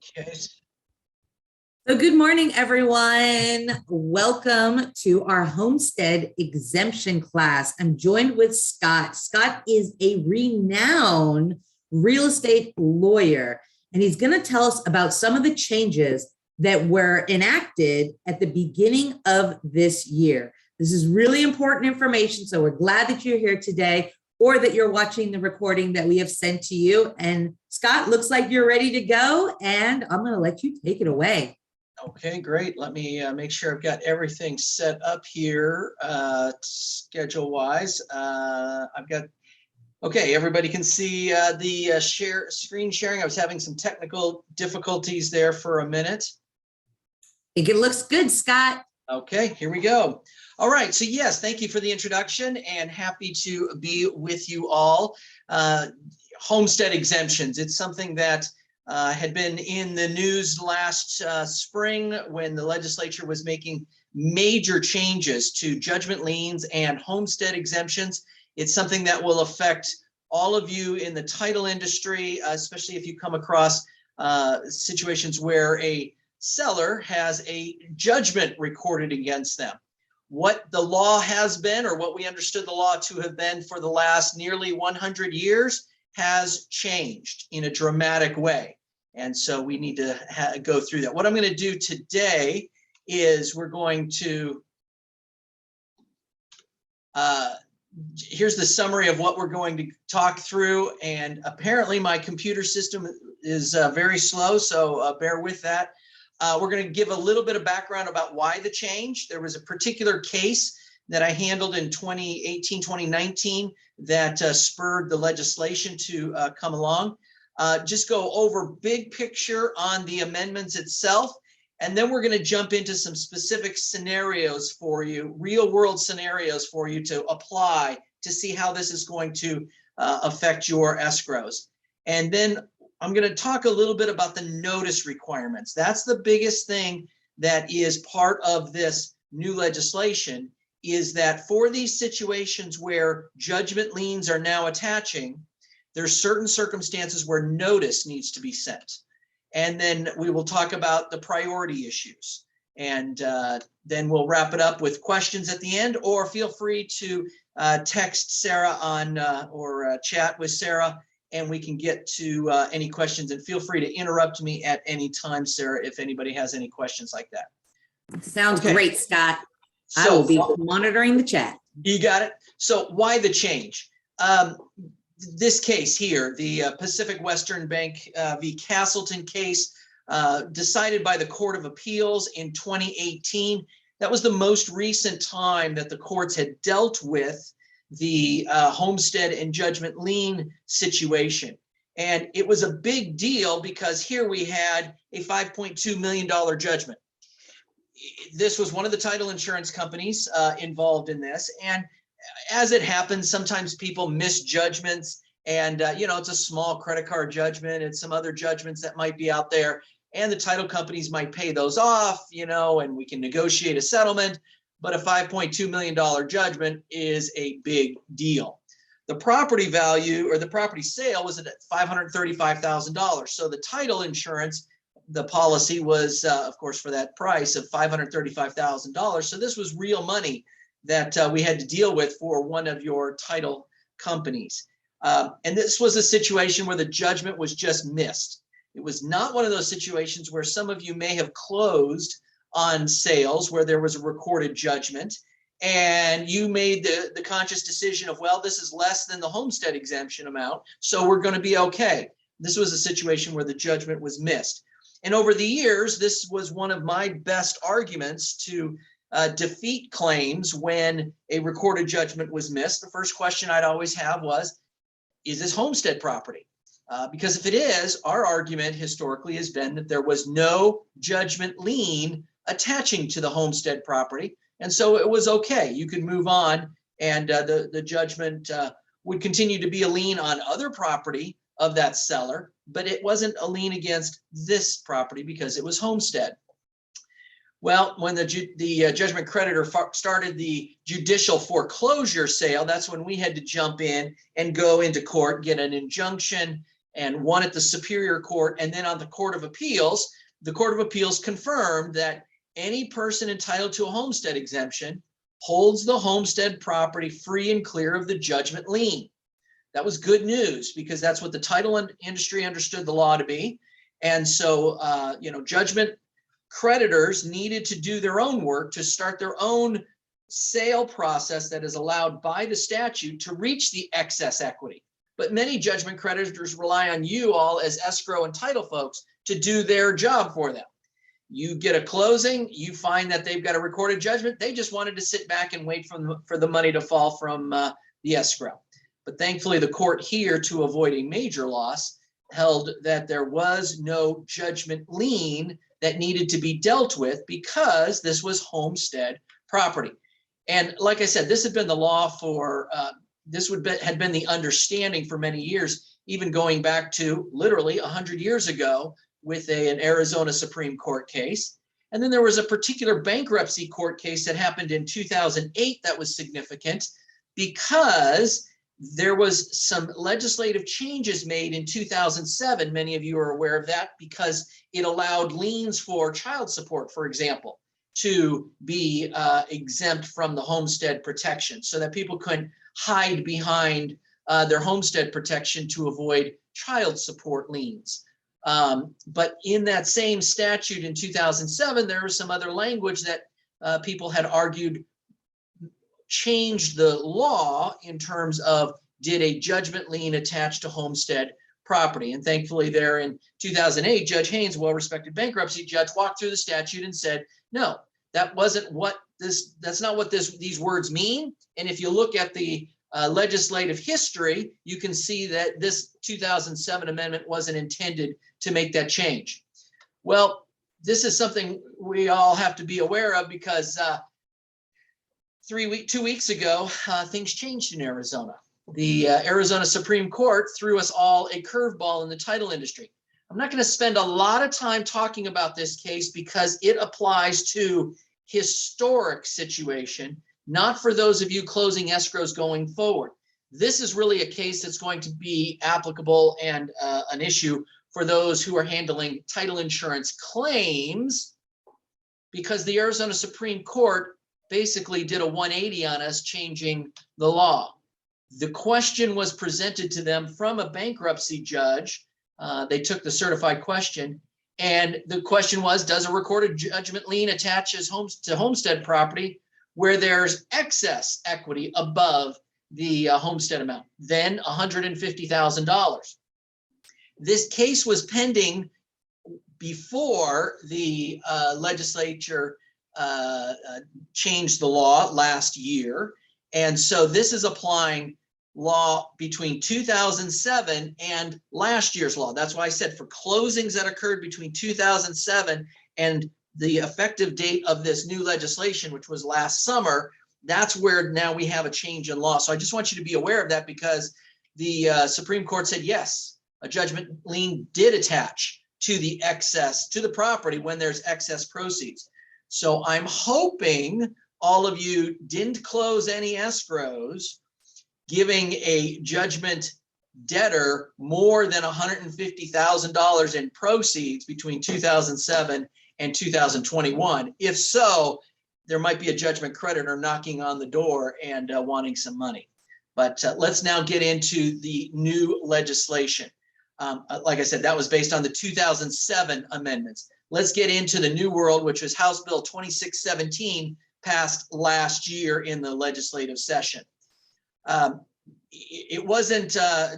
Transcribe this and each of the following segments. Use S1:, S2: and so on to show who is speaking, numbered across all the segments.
S1: Okay.
S2: So good morning, everyone. Welcome to our Homestead Exemption class. I'm joined with Scott. Scott is a renowned real estate lawyer, and he's going to tell us about some of the changes that were enacted at the beginning of this year. This is really important information, so we're glad that you're here today or that you're watching the recording that we have sent to you. And Scott, looks like you're ready to go, and I'm going to let you take it away.
S1: Okay, great. Let me make sure I've got everything set up here schedule-wise. I've got, okay, everybody can see the screen sharing. I was having some technical difficulties there for a minute.
S2: I think it looks good, Scott.
S1: Okay, here we go. All right, so yes, thank you for the introduction and happy to be with you all. Homestead exemptions, it's something that had been in the news last spring when the legislature was making major changes to judgment liens and homestead exemptions. It's something that will affect all of you in the title industry, especially if you come across situations where a seller has a judgment recorded against them. What the law has been, or what we understood the law to have been for the last nearly 100 years, has changed in a dramatic way. And so we need to go through that. What I'm going to do today is we're going to, here's the summary of what we're going to talk through. And apparently my computer system is very slow, so bear with that. We're going to give a little bit of background about why the change. There was a particular case that I handled in 2018, 2019 that spurred the legislation to come along. Just go over big picture on the amendments itself, and then we're going to jump into some specific scenarios for you, real world scenarios for you to apply to see how this is going to affect your escrows. And then I'm going to talk a little bit about the notice requirements. That's the biggest thing that is part of this new legislation, is that for these situations where judgment liens are now attaching, there's certain circumstances where notice needs to be sent. And then we will talk about the priority issues. And then we'll wrap it up with questions at the end, or feel free to text Sarah on or chat with Sarah, and we can get to any questions. And feel free to interrupt me at any time, Sarah, if anybody has any questions like that.
S2: Sounds great, Scott.
S1: So,
S2: I will be monitoring the chat. You
S1: got it. So why the change? This case here, the Pacific Western Bank v. Castleton case, decided by the Court of Appeals in 2018. That was the most recent time that the courts had dealt with the homestead and judgment lien situation. And it was a big deal because here we had a $5.2 million judgment. This was one of the title insurance companies involved in this. And as it happens, sometimes people miss judgments, and you know, it's a small credit card judgment and some other judgments that might be out there, and the title companies might pay those off, you know, and we can negotiate a settlement. But a $5.2 million judgment is a big deal. The property value, or the property sale, was at $535,000. So the title insurance, the policy was, of course, for that price of $535,000. So this was real money that we had to deal with for one of your title companies. And this was a situation where the judgment was just missed. It was not one of those situations where some of you may have closed on sales where there was a recorded judgment and you made the conscious decision of, well, this is less than the homestead exemption amount, so we're going to be okay. This was a situation where the judgment was missed. And over the years, this was one of my best arguments to defeat claims when a recorded judgment was missed. The first question I'd always have was, is this homestead property? Because if it is, our argument historically has been that there was no judgment lien attaching to the homestead property. And so it was okay. You could move on, and the judgment would continue to be a lien on other property of that seller, but it wasn't a lien against this property because it was homestead. Well, when the judgment creditor started the judicial foreclosure sale, that's when we had to jump in and go into court, get an injunction, and one at the Superior Court, and then on the Court of Appeals. The Court of Appeals confirmed that any person entitled to a homestead exemption holds the homestead property free and clear of the judgment lien. That was good news because that's what the title industry understood the law to be. And so, judgment creditors needed to do their own work to start their own sale process that is allowed by the statute to reach the excess equity. But many judgment creditors rely on you all as escrow and title folks to do their job for them. You get a closing, you find that they've got a recorded judgment. They just wanted to sit back and wait for the money to fall from the escrow. But thankfully, the court here, to avoid a major loss, held that there was no judgment lien that needed to be dealt with because this was homestead property. And like I said, this had been the law for, had been the understanding for many years, even going back to literally 100 years ago with an Arizona Supreme Court case. And then there was a particular bankruptcy court case that happened in 2008 that was significant because there was some legislative changes made in 2007. Many of you are aware of that because it allowed liens for child support, for example, to be exempt from the homestead protection so that people couldn't hide behind their homestead protection to avoid child support liens. But in that same statute in 2007, there was some other language that people had argued changed the law in terms of did a judgment lien attach to homestead property. And thankfully there in 2008, Judge Haynes, well-respected bankruptcy judge, walked through the statute and said, no, that wasn't what that's not what these words mean. And if you look at the legislative history, you can see that this 2007 amendment wasn't intended to make that change. Well, this is something we all have to be aware of because 2 weeks ago, things changed in Arizona. The Arizona Supreme Court threw us all a curveball in the title industry. I'm not going to spend a lot of time talking about this case because it applies to historic situation, not for those of you closing escrows going forward. This is really a case that's going to be applicable and an issue for those who are handling title insurance claims because the Arizona Supreme Court basically did a 180 on us, changing the law. The question was presented to them from a bankruptcy judge. They took the certified question, and the question was, does a recorded judgment lien attach as to homestead property where there's excess equity above the homestead amount, then $150,000. This case was pending before the legislature changed the law last year. And so this is applying law between 2007 and last year's law. That's why I said for closings that occurred between 2007 and the effective date of this new legislation, which was last summer, that's where now we have a change in law. So I just want you to be aware of that because the Supreme Court said, yes, a judgment lien did attach to the excess, to the property when there's excess proceeds. So I'm hoping all of you didn't close any escrows giving a judgment debtor more than $150,000 in proceeds between 2007 and 2021. If so, there might be a judgment creditor knocking on the door and wanting some money. But let's now get into the new legislation. Like I said, that was based on the 2007 amendments. Let's get into the new world, which was House Bill 2617, passed last year in the legislative session. It wasn't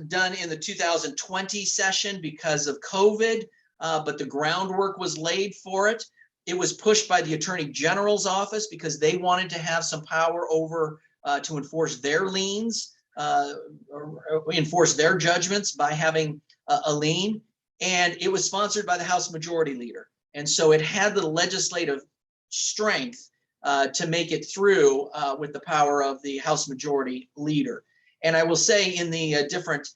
S1: done in the 2020 session because of COVID, but the groundwork was laid for it. It was pushed by the Attorney General's office because they wanted to have some power over to enforce their liens, or enforce their judgments by having a lien. And it was sponsored by the House Majority Leader. And so it had the legislative strength to make it through with the power of the House Majority Leader. And I will say in the different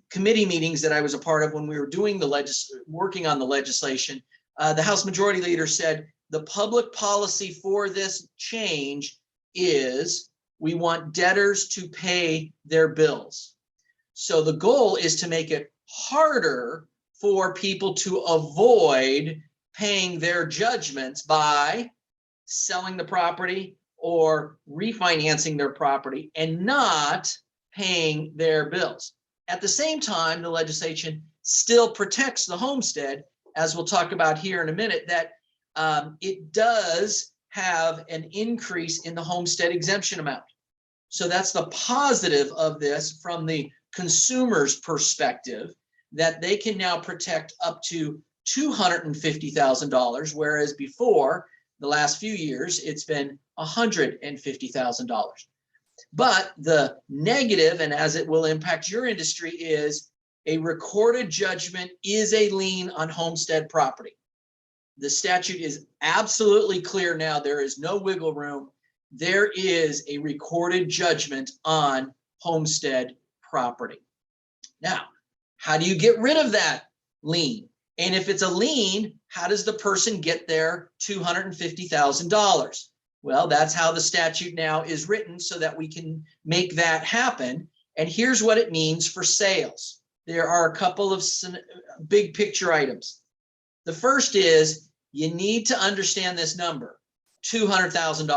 S1: committee meetings that I was a part of when we were doing working on the legislation, the House Majority Leader said, the public policy for this change is we want debtors to pay their bills. So the goal is to make it harder for people to avoid paying their judgments by selling the property or refinancing their property and not paying their bills. At the same time, the legislation still protects the homestead, as we'll talk about here in a minute, that it does have an increase in the homestead exemption amount. So that's the positive of this from the consumer's perspective, that they can now protect up to $250,000, whereas before, the last few years, it's been $150,000. But the negative, and as it will impact your industry, is a recorded judgment is a lien on homestead property. The statute is absolutely clear now. There is no wiggle room. There is a recorded judgment on homestead property. Now, how do you get rid of that lien? And if it's a lien, how does the person get their $250,000? Well, that's how the statute now is written so that we can make that happen. And here's what it means for sales. There are a couple of big picture items. The first is you need to understand this number, $200,000.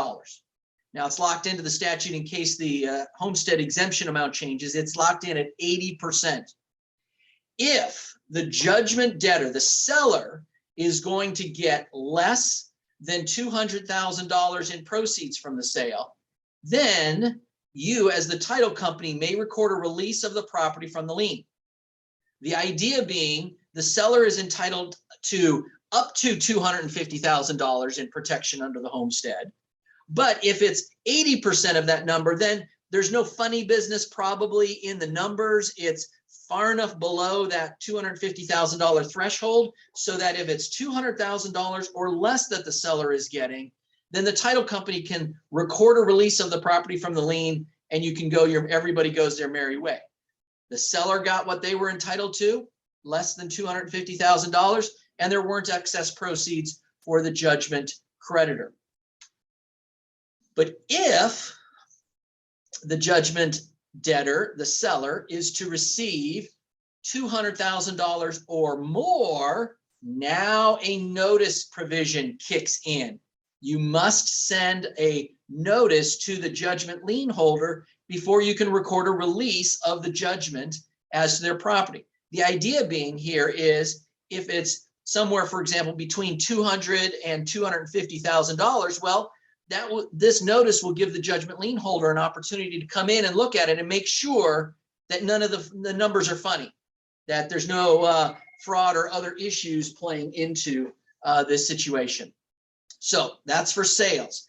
S1: Now it's locked into the statute in case the homestead exemption amount changes. It's locked in at 80%. If the judgment debtor, the seller, is going to get less than $200,000 in proceeds from the sale, then you as the title company may record a release of the property from the lien. The idea being the seller is entitled to up to $250,000 in protection under the homestead. But if it's 80% of that number, then there's no funny business probably in the numbers. It's far enough below that $250,000 threshold so that if it's $200,000 or less that the seller is getting, then the title company can record a release of the property from the lien and you can go, everybody goes their merry way. The seller got what they were entitled to, less than $250,000, and there weren't excess proceeds for the judgment creditor. But if the judgment debtor, the seller, is to receive $200,000 or more, now a notice provision kicks in. You must send a notice to the judgment lien holder before you can record a release of the judgment as to their property. The idea being here is if it's somewhere, for example, between $200,000 and $250,000, well, this notice will give the judgment lien holder an opportunity to come in and look at it and make sure that none of the numbers are funny, that there's no fraud or other issues playing into this situation. So that's for sales.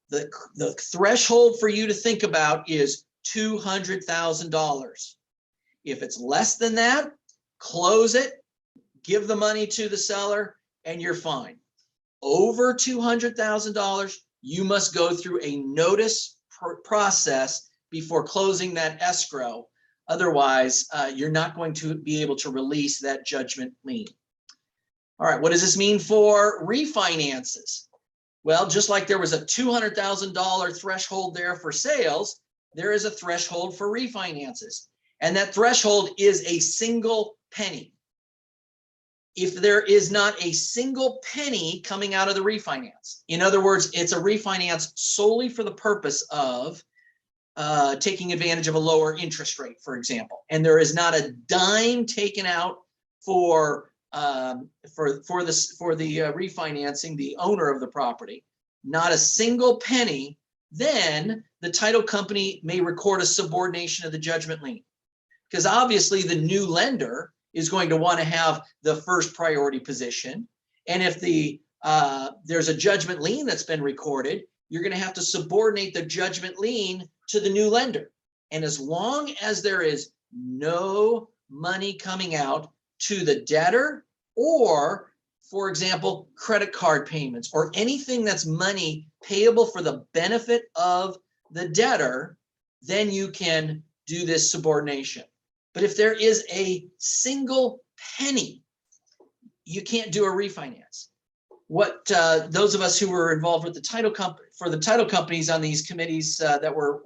S1: The threshold for you to think about is $200,000. If it's less than that, close it, give the money to the seller, and you're fine. Over $200,000, you must go through a notice process before closing that escrow. Otherwise, you're not going to be able to release that judgment lien. All right, what does this mean for refinances? Well, just like there was a $200,000 threshold there for sales, there is a threshold for refinances. And that threshold is a single penny. If there is not a single penny coming out of the refinance, in other words, it's a refinance solely for the purpose of taking advantage of a lower interest rate, for example, and there is not a dime taken out for the refinancing, the owner of the property, not a single penny, then the title company may record a subordination of the judgment lien, because obviously the new lender is going to want to have the first priority position. And if there's a judgment lien that's been recorded, you're going to have to subordinate the judgment lien to the new lender. And as long as there is no money coming out to the debtor, or, for example, credit card payments or anything that's money payable for the benefit of the debtor, then you can do this subordination. But if there is a single penny, you can't do a refinance. What those of us who were involved with the title company, for the title companies on these committees that were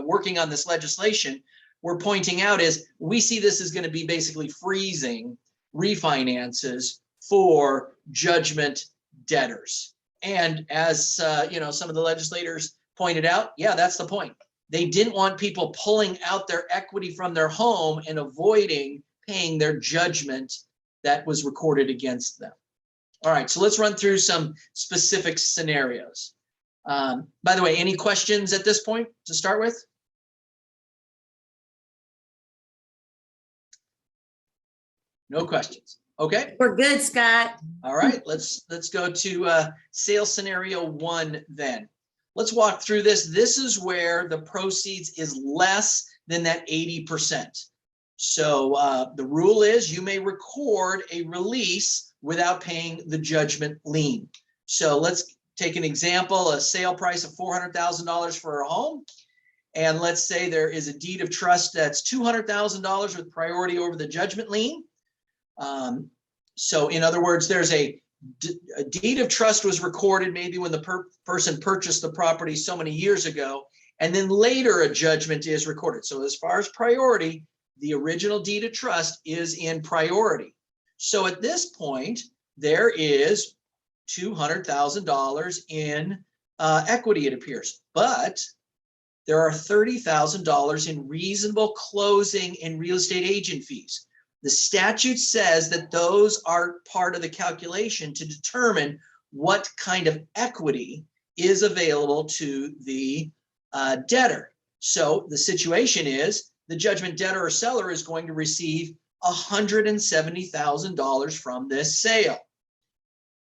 S1: working on this legislation, we're pointing out is we see this is going to be basically freezing refinances for judgment debtors. And as you know, some of the legislators pointed out, yeah, that's the point. They didn't want people pulling out their equity from their home and avoiding paying their judgment that was recorded against them. All right, so let's run through some specific scenarios. By the way, any questions at this point to start with? No questions. Okay.
S2: We're good, Scott.
S1: All right, let's go to sales scenario 1 then. Let's walk through this. This is where the proceeds is less than that 80%. So the rule is you may record a release without paying the judgment lien. So let's take an example, a sale price of $400,000 for a home. And let's say there is a deed of trust that's $200,000 with priority over the judgment lien. So in other words, there's a deed of trust was recorded maybe when the person purchased the property so many years ago, and then later a judgment is recorded. So as far as priority, the original deed of trust is in priority. So at this point, there is $200,000 in equity, it appears, but there are $30,000 in reasonable closing and real estate agent fees. The statute says that those are part of the calculation to determine what kind of equity is available to the debtor. So the situation is the judgment debtor or seller is going to receive $170,000 from this sale.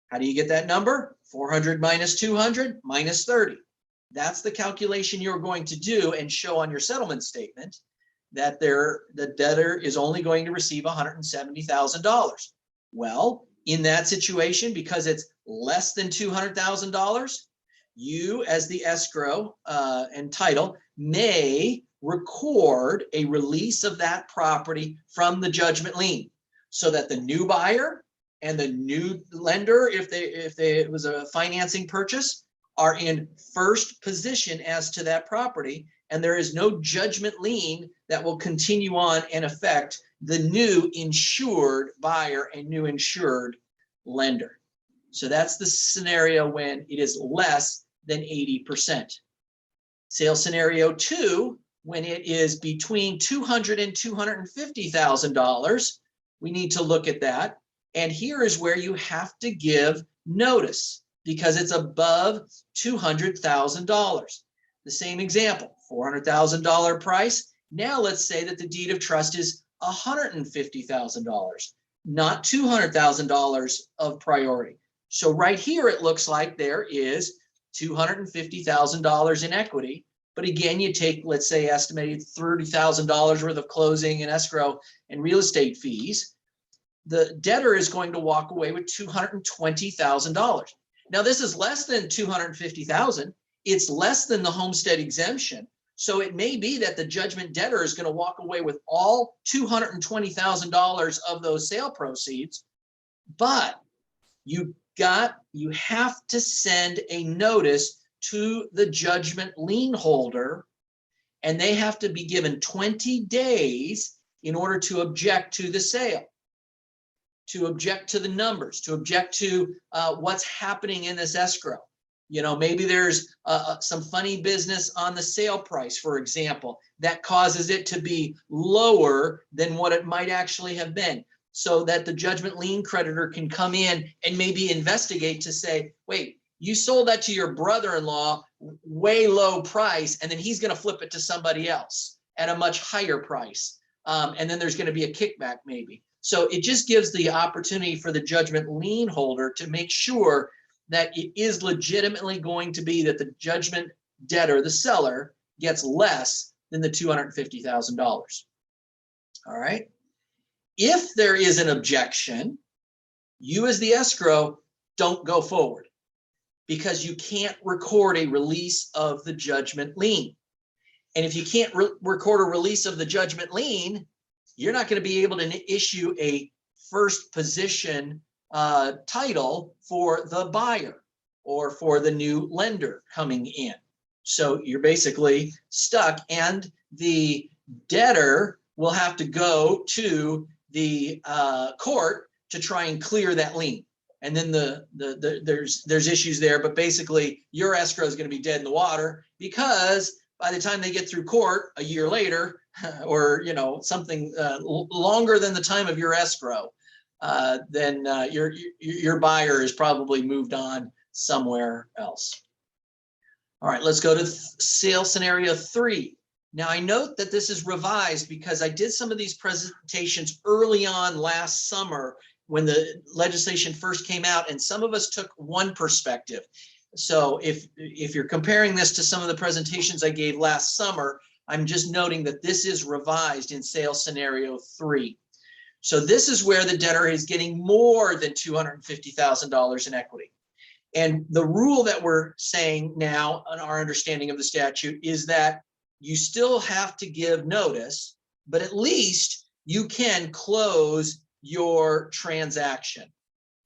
S1: How do you get that number? 400 minus 200 minus 30. That's the calculation you're going to do and show on your settlement statement that the debtor is only going to receive $170,000. Well, in that situation, because it's less than $200,000, you as the escrow and title may record a release of that property from the judgment lien so that the new buyer and the new lender, if it was a financing purchase, are in first position as to that property, and there is no judgment lien that will continue on and affect the new insured buyer and new insured lender. So that's the scenario when it is less than 80%. Sales scenario 2, when it is between $200,000 and $250,000, we need to look at that. And here is where you have to give notice because it's above $200,000. The same example, $400,000 price. Now let's say that the deed of trust is $150,000, not $200,000 of priority. So right here, it looks like there is $250,000 in equity. But again, you take, let's say, estimated $30,000 worth of closing and escrow and real estate fees. The debtor is going to walk away with $220,000. Now, this is less than $250,000. It's less than the homestead exemption. So it may be that the judgment debtor is going to walk away with all $220,000 of those sale proceeds, but you have to send a notice to the judgment lien holder, and they have to be given 20 days in order to object to the sale, to object to the numbers, to object to what's happening in this escrow. You know, maybe there's some funny business on the sale price, for example, that causes it to be lower than what it might actually have been, so that the judgment lien creditor can come in and maybe investigate to say, wait, you sold that to your brother-in-law way low price, and then he's going to flip it to somebody else at a much higher price. And then there's going to be a kickback maybe. So it just gives the opportunity for the judgment lien holder to make sure that it is legitimately going to be that the judgment debtor, the seller, gets less than the $250,000. All right. If there is an objection, you as the escrow don't go forward because you can't record a release of the judgment lien. And if you can't record a release of the judgment lien, you're not going to be able to issue a first position title for the buyer or for the new lender coming in. So you're basically stuck, and the debtor will have to go to the court to try and clear that lien. And then there's issues there, but basically your escrow is going to be dead in the water, because by the time they get through court a year later, or something longer than the time of your escrow, then your buyer is probably moved on somewhere else. All right, let's go to sale scenario 3. Now I note that this is revised because I did some of these presentations early on last summer when the legislation first came out, and some of us took one perspective. So if you're comparing this to some of the presentations I gave last summer, I'm just noting that this is revised in sale scenario 3. So this is where the debtor is getting more than $250,000 in equity. And the rule that we're saying now on our understanding of the statute is that you still have to give notice, but at least you can close your transaction,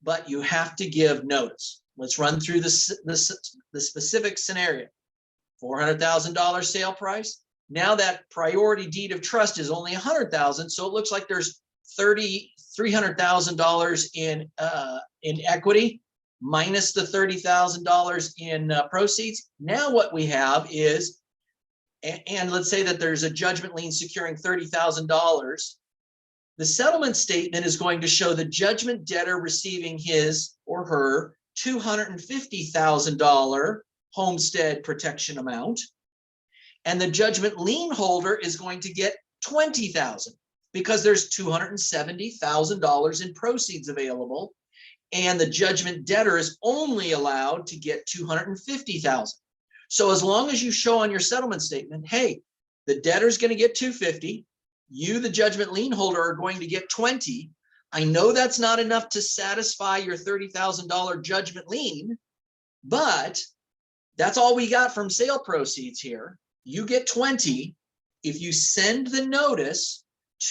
S1: but you have to give notice. Let's run through the specific scenario. $400,000 sale price. Now that priority deed of trust is only $100,000, so it looks like there's $300,000 in equity minus the $30,000 in proceeds. Now what we have is, and let's say that there's a judgment lien securing $30,000. The settlement statement is going to show the judgment debtor receiving his or her $250,000 homestead protection amount, and the judgment lien holder is going to get $20,000 because there's $270,000 in proceeds available, and the judgment debtor is only allowed to get $250,000. So as long as you show on your settlement statement, hey, the debtor's going to get $250,000, you, the judgment lien holder, are going to get $20,000. I know that's not enough to satisfy your $30,000 judgment lien, but that's all we got from sale proceeds here. You get $20,000. If you send the notice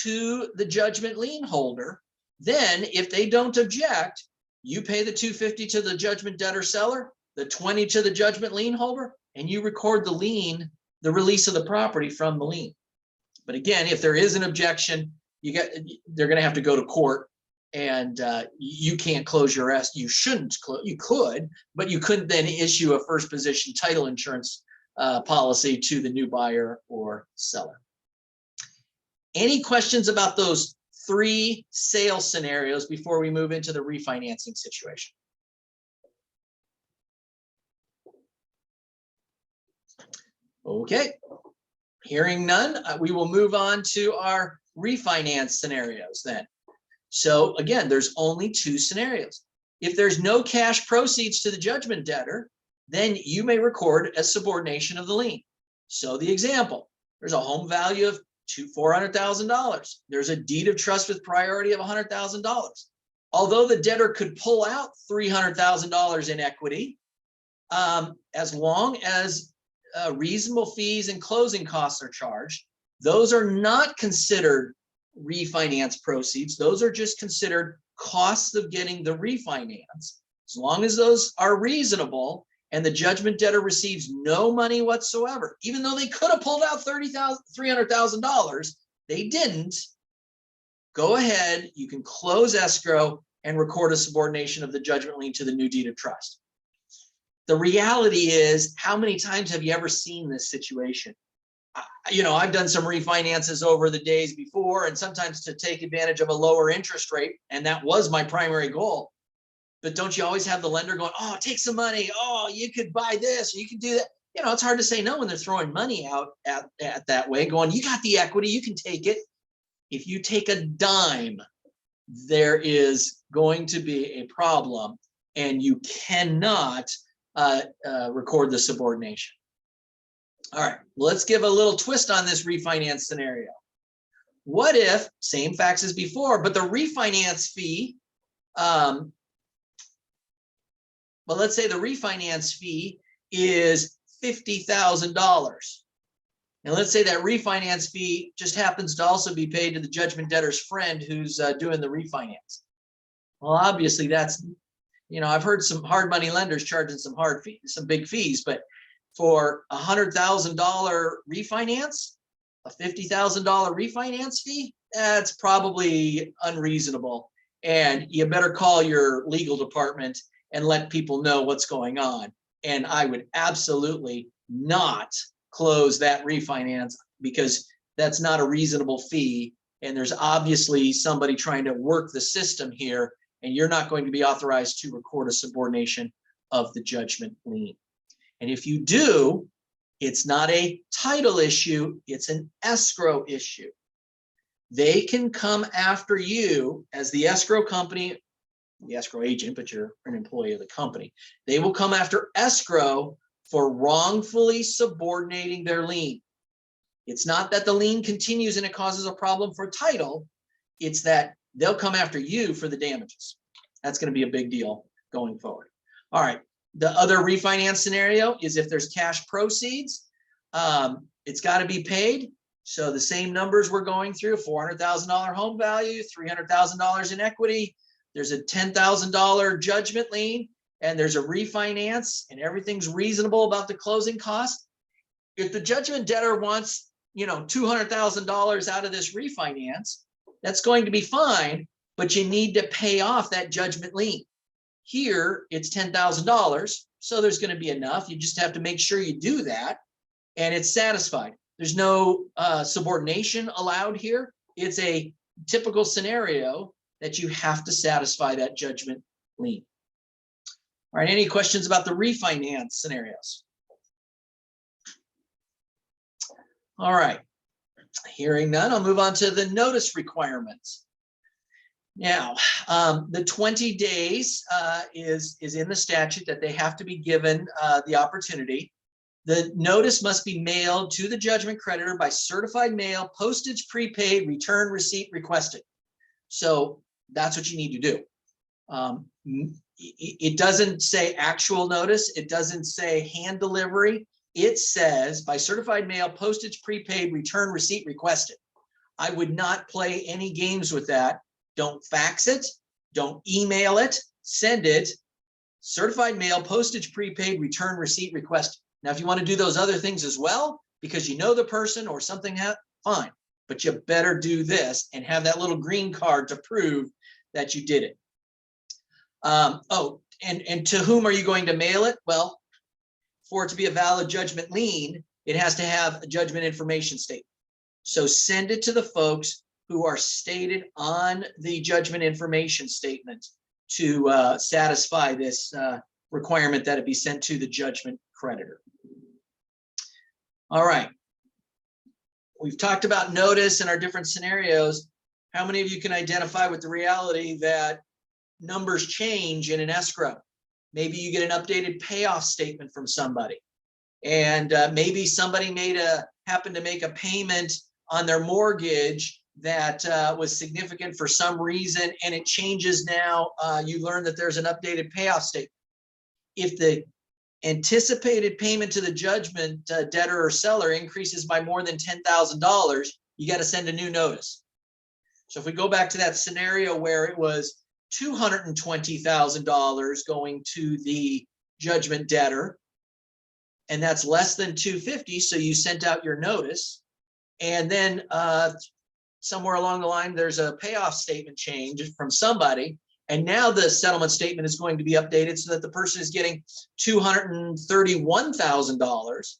S1: to the judgment lien holder, then if they don't object, you pay the $250,000 to the judgment debtor seller, the $20,000 to the judgment lien holder, and you record the lien, the release of the property from the lien. But again, if there is an objection, they're going to have to go to court, and you can't close your escrow. You shouldn't close. You could, but you couldn't then issue a first position title insurance policy to the new buyer or seller. Any questions about those 3 sale scenarios before we move into the refinancing situation? Okay, hearing none, we will move on to our refinance scenarios then. So again, there's only 2 scenarios. If there's no cash proceeds to the judgment debtor, then you may record a subordination of the lien. So the example, there's a home value of $400,000. There's a deed of trust with priority of $100,000. Although the debtor could pull out $300,000 in equity, as long as reasonable fees and closing costs are charged, those are not considered refinance proceeds. Those are just considered costs of getting the refinance. As long as those are reasonable and the judgment debtor receives no money whatsoever, even though they could have pulled out $300,000, they didn't. Go ahead, you can close escrow and record a subordination of the judgment lien to the new deed of trust. The reality is, how many times have you ever seen this situation? I've done some refinances over the days before, and sometimes to take advantage of a lower interest rate, and that was my primary goal. But don't you always have the lender going, oh, take some money. Oh, you could buy this, or you can do that. It's hard to say no when they're throwing money out at that way, going, you got the equity, you can take it. If you take a dime, there is going to be a problem, and you cannot record the subordination. All right, let's give a little twist on this refinance scenario. What if, same facts as before, but the refinance fee, well, let's say the refinance fee is $50,000. And let's say that refinance fee just happens to also be paid to the judgment debtor's friend who's doing the refinance. Well, obviously that's, I've heard some hard money lenders charging some big fees, but for $100,000 refinance, A $50,000 refinance fee, that's probably unreasonable. And you better call your legal department and let people know what's going on. And I would absolutely not close that refinance, because that's not a reasonable fee. And there's obviously somebody trying to work the system here, and you're not going to be authorized to record a subordination of the judgment lien. And if you do, it's not a title issue, it's an escrow issue. They can come after you as the escrow company, the escrow agent, but you're an employee of the company. They will come after escrow for wrongfully subordinating their lien. It's not that the lien continues and it causes a problem for title. It's that they'll come after you for the damages. That's going to be a big deal going forward. All right. The other refinance scenario is if there's cash proceeds, it's got to be paid. So the same numbers we're going through: $400,000 home value, $300,000 in equity. There's a $10,000 judgment lien, and there's a refinance, and everything's reasonable about the closing cost. If the judgment debtor wants, $200,000 out of this refinance, that's going to be fine, but you need to pay off that judgment lien. Here, it's $10,000, so there's going to be enough. You just have to make sure you do that, and it's satisfied. There's no subordination allowed here. It's a typical scenario that you have to satisfy that judgment lien. All right, any questions about the refinance scenarios? All right, hearing none, I'll move on to the notice requirements. Now, the 20 days is in the statute that they have to be given the opportunity. The notice must be mailed to the judgment creditor by certified mail, postage prepaid, return receipt requested. So that's what you need to do. It doesn't say actual notice. It doesn't say hand delivery. It says by certified mail, postage prepaid, return receipt requested. I would not play any games with that. Don't fax it. Don't email it. Send it. Certified mail, postage prepaid, return receipt requested. Now, if you want to do those other things as well, because you know the person or something, fine. But you better do this and have that little green card to prove that you did it. And to whom are you going to mail it? Well, for it to be a valid judgment lien, it has to have a judgment information statement. So send it to the folks who are stated on the judgment information statement to satisfy this requirement that it be sent to the judgment creditor. All right. We've talked about notice and our different scenarios. How many of you can identify with the reality that numbers change in an escrow? Maybe you get an updated payoff statement from somebody, and maybe somebody happened to make a payment on their mortgage that was significant for some reason, and it changes now. You learn that there's an updated payoff statement. If the anticipated payment to the judgment debtor or seller increases by more than $10,000, you got to send a new notice. So if we go back to that scenario where it was $220,000 going to the judgment debtor, and that's less than $250,000, so you sent out your notice, and then somewhere along the line there's a payoff statement change from somebody, and now the settlement statement is going to be updated so that the person is getting $231,000.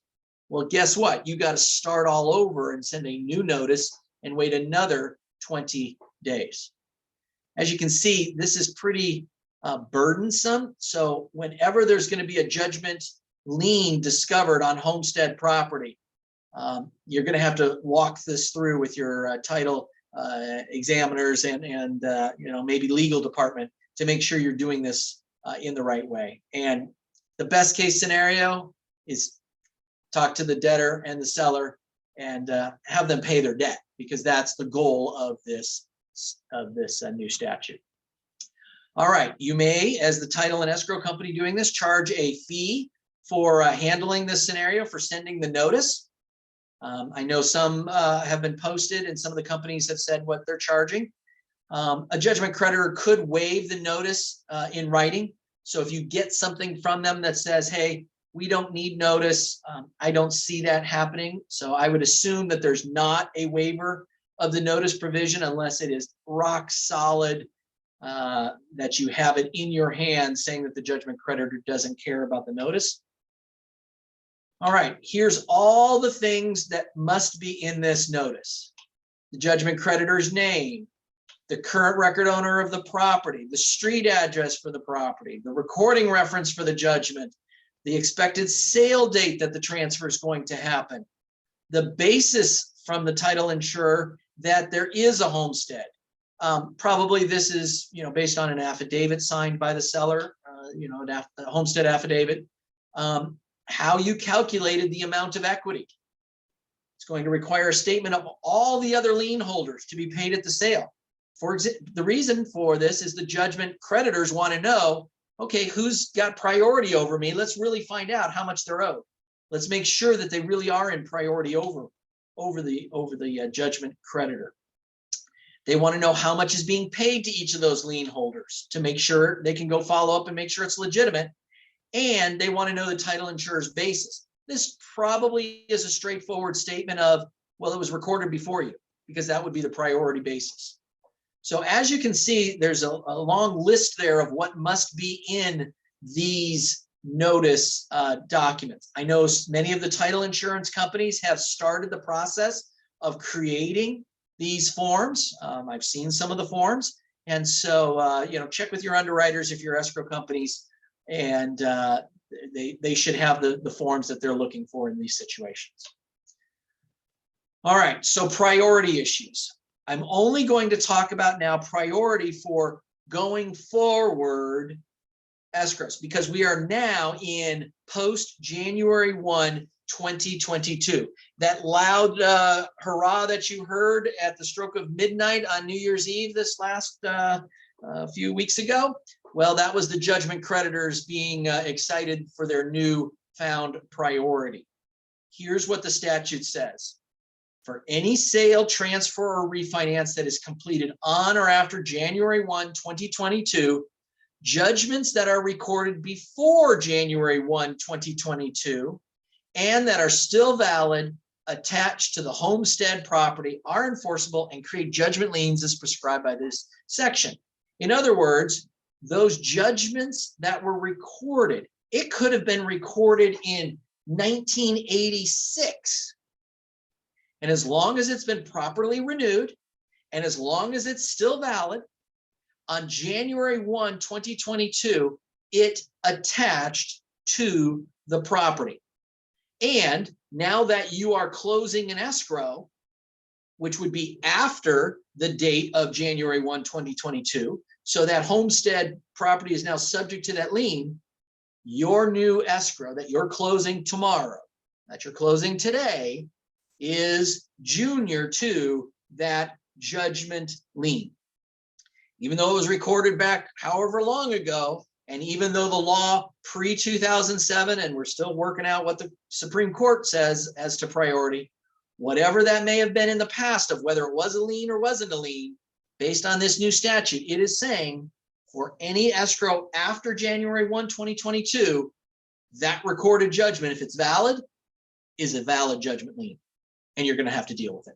S1: Well, guess what? You got to start all over and send a new notice and wait another 20 days. As you can see, this is pretty burdensome. So whenever there's going to be a judgment lien discovered on homestead property, you're going to have to walk this through with your title examiners and maybe legal department to make sure you're doing this in the right way. And the best case scenario is talk to the debtor and the seller and have them pay their debt, because that's the goal of this new statute. All right, you may, as the title and escrow company doing this, charge a fee for handling this scenario, for sending the notice. I know some have been posted, and some of the companies have said what they're charging. A judgment creditor could waive the notice in writing. So if you get something from them that says, hey, we don't need notice. I don't see that happening. So I would assume that there's not a waiver of the notice provision unless it is rock solid, that you have it in your hand saying that the judgment creditor doesn't care about the notice. All right, here's all the things that must be in this notice. The judgment creditor's name, the current record owner of the property, the street address for the property, the recording reference for the judgment, the expected sale date that the transfer is going to happen, the basis from the title insurer that there is a homestead. Probably this is, based on an affidavit signed by the seller, a homestead affidavit. How you calculated the amount of equity. It's going to require a statement of all the other lien holders to be paid at the sale. For example, the reason for this is the judgment creditors want to know, okay, who's got priority over me? Let's really find out how much they're owed. Let's make sure that they really are in priority over the judgment creditor. They want to know how much is being paid to each of those lien holders to make sure they can go follow up and make sure it's legitimate. And they want to know the title insurer's basis. This probably is a straightforward statement of, well, it was recorded before you, because that would be the priority basis. So as you can see, there's a long list there of what must be in these notice documents. I know many of the title insurance companies have started the process of creating these forms. I've seen some of the forms. And so, check with your underwriters if you're escrow companies, and they should have the forms that they're looking for in these situations. All right, so priority issues. I'm only going to talk about now priority for going forward escrows, because we are now in post January 1, 2022. That loud hurrah that you heard at the stroke of midnight on New Year's Eve this last few weeks ago, well, that was the judgment creditors being excited for their new found priority. Here's what the statute says. For any sale, transfer, or refinance that is completed on or after January 1, 2022, judgments that are recorded before January 1, 2022, and that are still valid attached to the homestead property are enforceable and create judgment liens as prescribed by this section. In other words, those judgments that were recorded, it could have been recorded in 1986. And as long as it's been properly renewed, and as long as it's still valid, on January 1, 2022, it attached to the property. And now that you are closing an escrow, which would be after the date of January 1, 2022, so that homestead property is now subject to that lien, your new escrow that you're closing tomorrow, that you're closing today, is junior to that judgment lien. Even though it was recorded back however long ago, and even though the law pre-2007, and we're still working out what the Supreme Court says as to priority, whatever that may have been in the past of whether it was a lien or wasn't a lien, based on this new statute, it is saying for any escrow after January 1, 2022, that recorded judgment, if it's valid, is a valid judgment lien, and you're going to have to deal with it.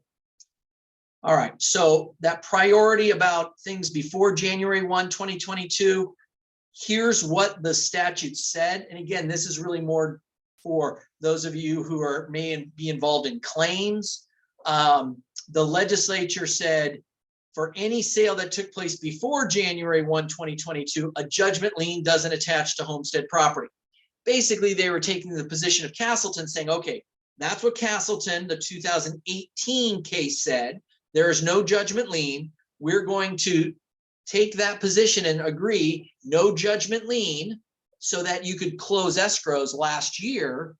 S1: All right, so that priority about things before January 1, 2022, here's what the statute said. And again, this is really more for those of you who may be involved in claims. The legislature said, for any sale that took place before January 1, 2022, a judgment lien doesn't attach to homestead property. Basically, they were taking the position of Castleton saying, okay, that's what Castleton, the 2018 case, said. There is no judgment lien. We're going to take that position and agree no judgment lien so that you could close escrows last year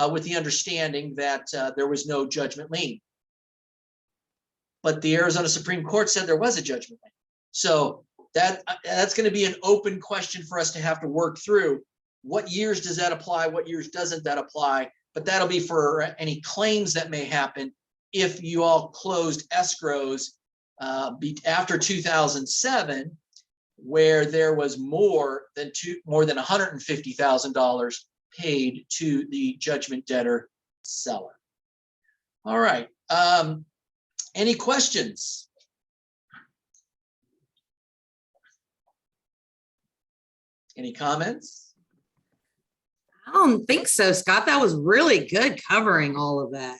S1: with the understanding that there was no judgment lien. But the Arizona Supreme Court said there was a judgment lien. So that's going to be an open question for us to have to work through. What years does that apply? What years doesn't that apply? But that'll be for any claims that may happen if you all closed escrows after 2007, where there was more than $150,000 paid to the judgment debtor seller. All right. Any questions? Any comments?
S2: I don't think so, Scott. That was really good covering all of that.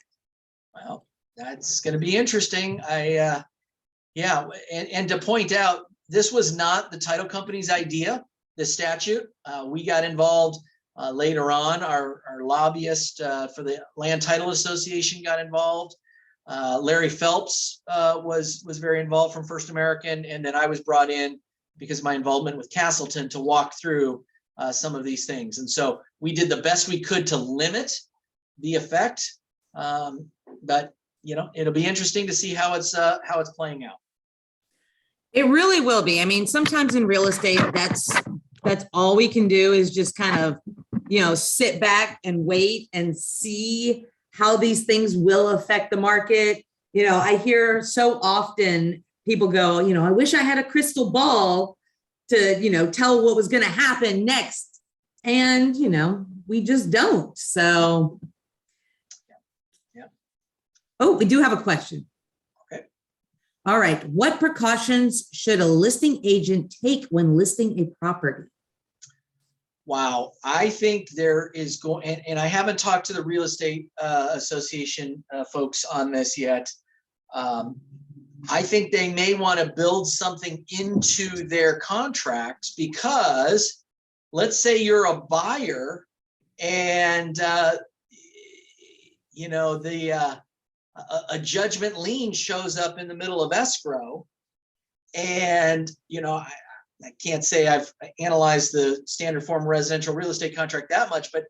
S1: Well, that's going to be interesting. Yeah, and to point out, this was not the title company's idea, the statute. We got involved later on. Our lobbyist for the Land Title Association got involved. Larry Phelps was very involved from First American, and then I was brought in because of my involvement with Castleton to walk through some of these things. And so we did the best we could to limit the effect, but it'll be interesting to see how it's playing out.
S2: It really will be. I mean, sometimes in real estate, that's all we can do is just kind of, sit back and wait and see how these things will affect the market. I hear so often people go, I wish I had a crystal ball to, tell what was going to happen next. And, we just don't. So,
S1: yeah.
S2: Oh, we do have a question.
S1: Okay.
S2: All right. What precautions should a listing agent take when listing a property?
S1: Wow. I think there is going, and I haven't talked to the Real Estate Association folks on this yet. I think they may want to build something into their contracts, because let's say you're a buyer and, a judgment lien shows up in the middle of escrow, and, I can't say I've analyzed the standard form residential real estate contract that much, but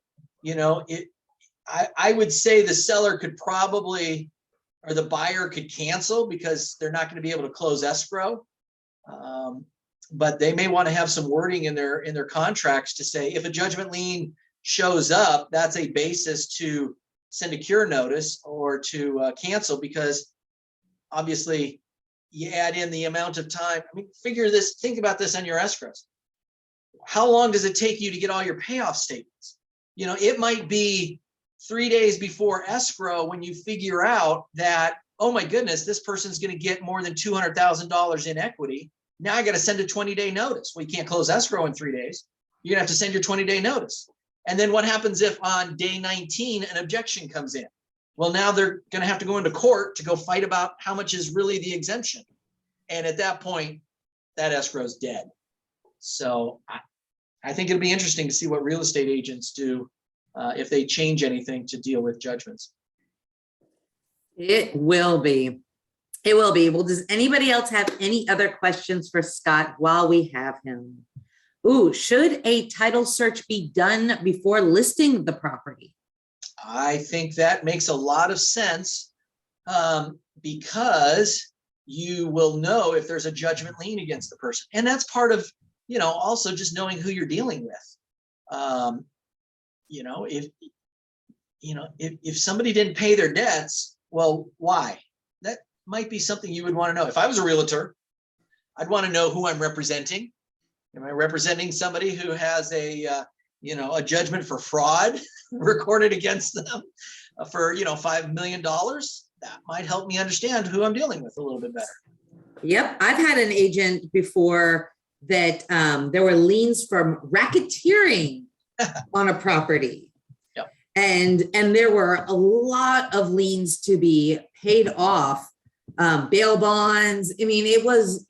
S1: I would say the seller could probably, or the buyer could cancel because they're not going to be able to close escrow. But they may want to have some wording in their contracts to say, if a judgment lien shows up, that's a basis to send a cure notice or to cancel, because obviously you add in the amount of time. I mean, think about this on your escrows. How long does it take you to get all your payoff statements? It might be 3 days before escrow when you figure out that, oh my goodness, this person's going to get more than $200,000 in equity. Now I got to send a 20-day notice. Well, you can't close escrow in 3 days. You're going to have to send your 20-day notice. And then what happens if on day 19 an objection comes in? Well, now they're going to have to go into court to go fight about how much is really the exemption. And at that point, that escrow is dead. So I think it'll be interesting to see what real estate agents do if they change anything to deal with judgments.
S2: It will be. It will be. Well, does anybody else have any other questions for Scott while we have him? Ooh, should a title search be done before listing the property?
S1: I think that makes a lot of sense, because you will know if there's a judgment lien against the person. And that's part of, also just knowing who you're dealing with. If somebody didn't pay their debts, well, why? That might be something you would want to know. If I was a realtor, I'd want to know who I'm representing. Am I representing somebody who has a judgment for fraud recorded against them for, $5 million? That might help me understand who I'm dealing with a little bit better.
S2: Yep. I've had an agent before that there were liens from racketeering on a property.
S1: Yep.
S2: And there were a lot of liens to be paid off, bail bonds. I mean, it was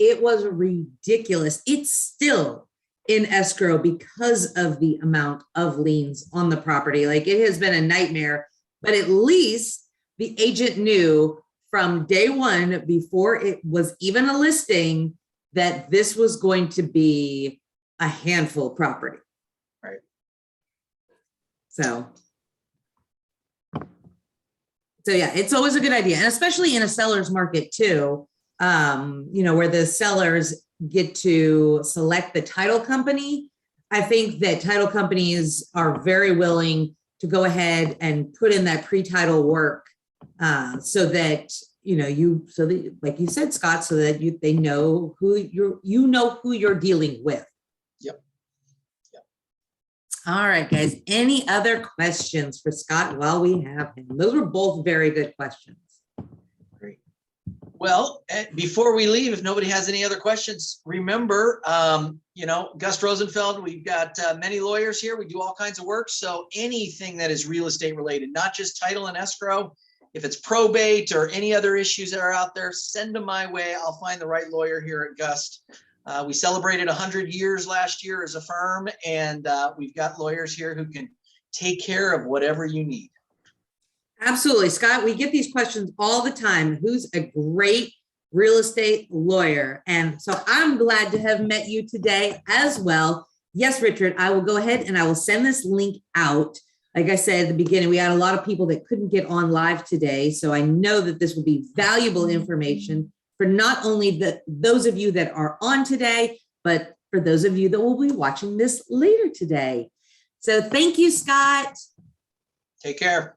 S2: ridiculous. It's still in escrow because of the amount of liens on the property. Like, it has been a nightmare, but at least the agent knew from day one, before it was even a listing, that this was going to be a handful property.
S1: Right.
S2: So yeah, it's always a good idea. And especially in a seller's market too, where the sellers get to select the title company. I think that title companies are very willing to go ahead and put in that pre-title work, so that, like you said, Scott, so that they know who you're dealing with.
S1: Yep.
S2: All right, guys. Any other questions for Scott while we have him? Those were both very good questions.
S1: Great. Well, before we leave, if nobody has any other questions, remember, Gus Rosenfeld, we've got many lawyers here. We do all kinds of work. So anything that is real estate related, not just title and escrow, if it's probate or any other issues that are out there, send them my way. I'll find the right lawyer here at Gust. We celebrated 100 years last year as a firm, and we've got lawyers here who can take care of whatever you need.
S2: Absolutely. Scott, we get these questions all the time. Who's a great real estate lawyer? And so I'm glad to have met you today as well. Yes, Richard, I will go ahead and I will send this link out. Like I said at the beginning, we had a lot of people that couldn't get on live today. So I know that this will be valuable information for not only those of you that are on today, but for those of you that will be watching this later today. So thank you, Scott.
S1: Take care.